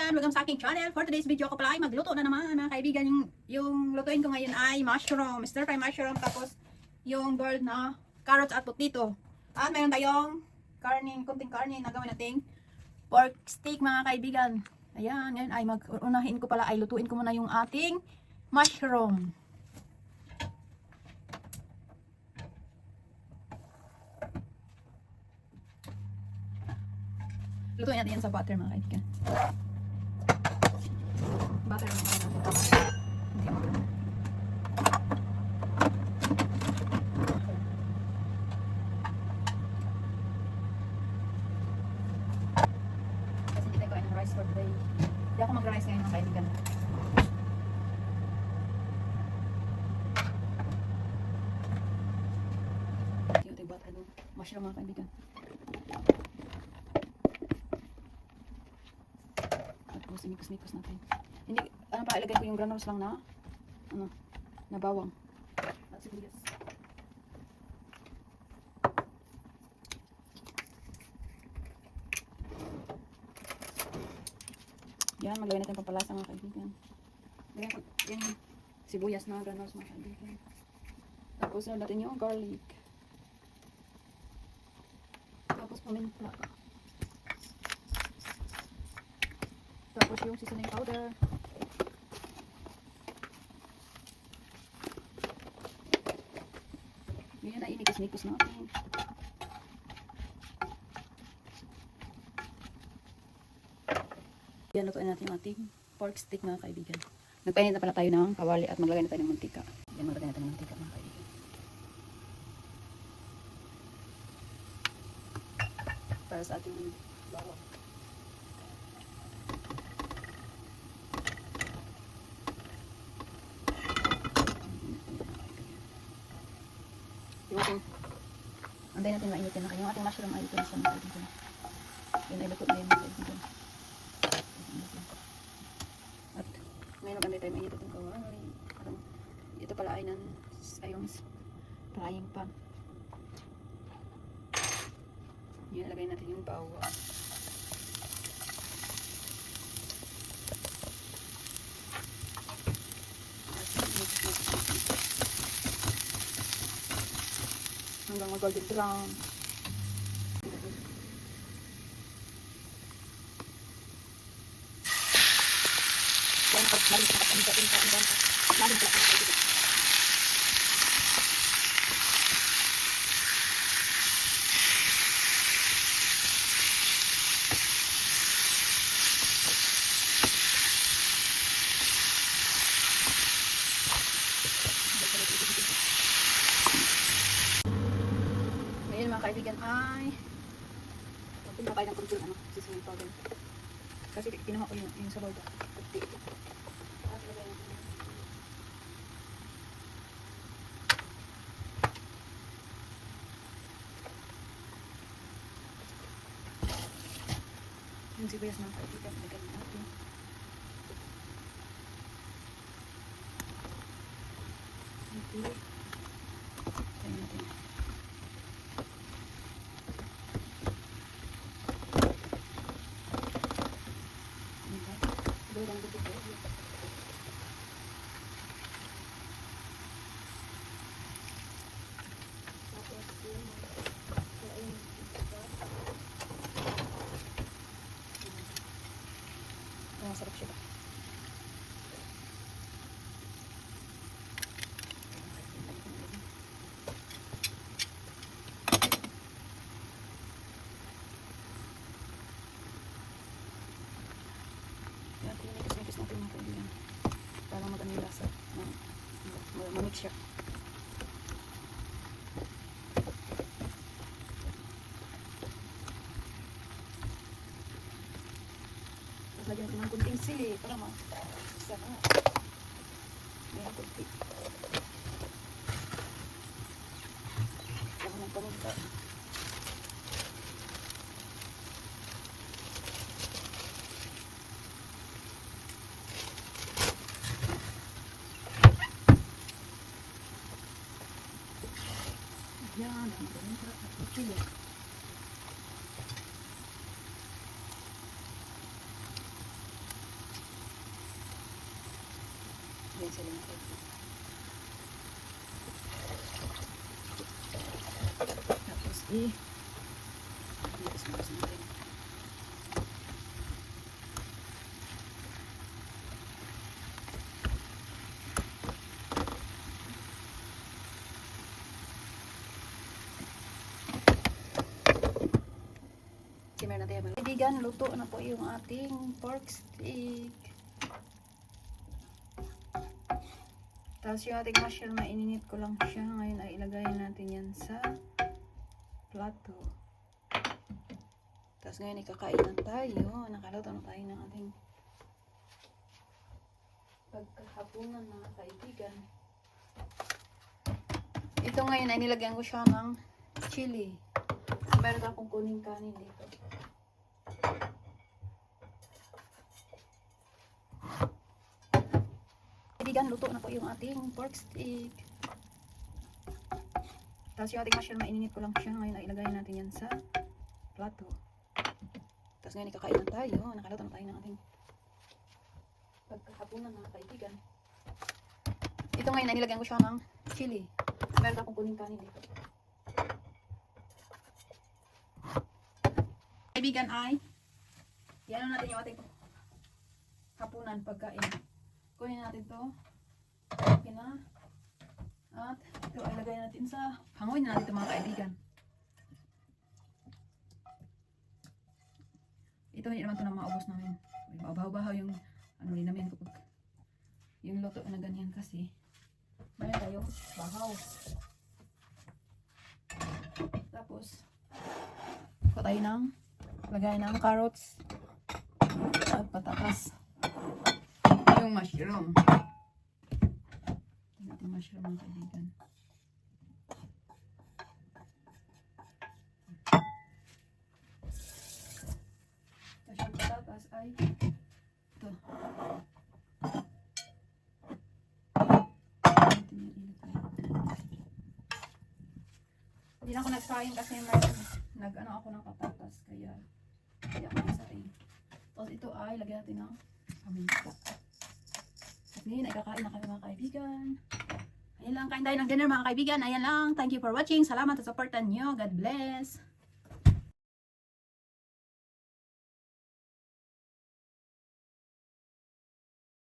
kaibigan, welcome sa aking channel. For today's video ko pala ay magluto na naman mga kaibigan. Yung lutuin ko ngayon ay mushroom, stir fry mushroom, tapos yung boiled na carrots at potato. At mayroon tayong kunting karne na gawin nating pork steak mga kaibigan. Ayan, ngayon ay unahin ko pala ay lutuin ko muna yung ating mushroom. Lutuin natin yan sa butter mga kaibigan. Butter lang natin. Kasi hindi tayo kain ng rice for today. Hindi ako mag-rice ngayon mga kaibigan. Ito yung butter ng mushroom mga kaibigan. Sinikos-nikos natin. Hindi, ano pa, ilagay ko yung granules lang na, na bawang. At sibuyas. Yan, maglagay natin pampalasa mga kaibigan. Lagyan ko yung sibuyas na granules mga kaibigan. Tapos natin yung garlic. Tapos paminta. Tapos yung seasoning powder. Yan na inikis-nikis natin. Yan, lutuin natin yung ating pork steak mga kaibigan. Nagpainit na pala tayo ng kawali at maglagay na tayo ng mantika. Yan, maglagay natin ng mantika mga kaibigan. Para sa ating bawang. Anday natin mainitin na kayo. Yung ating mushroom ay ito na siya mga kaibigan. Yan ay luto na yun mga kaibigan. At ngayon anday tayo mainitin itong kawali. Ito pala ay yung frying pan. Yan, lagay natin yung bawang. Hanggang mag-golden brown. Yan, pag-marin sa kapag-marin sa kaibigan ay magpunta tayo ng kunting seasoning powder kasi kinuha ko yung sa loob yung sibuyas ng kaibigan lagyan natin tayo natin masarap siya ba? Inikis natin mga kaibigan para mag-ano yung lasa mamix siya. Lagyan ko ng kunting sili para masarap. Yan, kunting. Lagyan ng paminta. Yan, ang paminta at sili. sila natin. Tapos dito sa natin. Simmer natin yan. Kaibigan, luto na po yung ating pork steak. Tapos yung ating mushroom, maininit ko lang siya. Ngayon ay ilagay natin yan sa plato. Tapos ngayon ikakain na tayo. Nakaluto na tayo ng ating pagkahapunan, mga kaibigan. Ito ngayon ay nilagyan ko siya ng chili. Meron akong kuning kanin dito. Kaibigan, luto na po yung ating pork steak. Tapos yung ating mushroom, maininit ko lang siya. Ngayon ay ilagay natin yan sa plato. Tapos ngayon ikakain na tayo. Nakaluto na tayo ng ating pagkakapunan, mga kaibigan. Ito ngayon ay nilagyan ko siya ng chili. Meron akong kuning kanin dito. Kaibigan ay yan natin yung ating hapunan pagkain. Kunin natin to. Okay na. At ito ay lagay natin sa hanguin na natin ito, mga kaibigan. Ito hindi naman ito na maubos namin. Bahaw-bahaw yung ano din namin kapag yung luto na ganyan kasi meron tayo bahaw. Tapos patay ng lagay ng carrots at patatas. Yung mushroom. Ito natin mushroom, mga kaibigan. Tapos yung patatas ay ito. Hindi na ako nagsaing kasi nag-ano ako ng patatas kaya hindi ako nagsaing. Tapos ito ay lagyan natin ng paminta. At ngayon ay kakain na kami, mga kaibigan. Ayan lang, kain tayo ng dinner, mga kaibigan. Ayan lang. Thank you for watching. Salamat sa supportan nyo. God bless.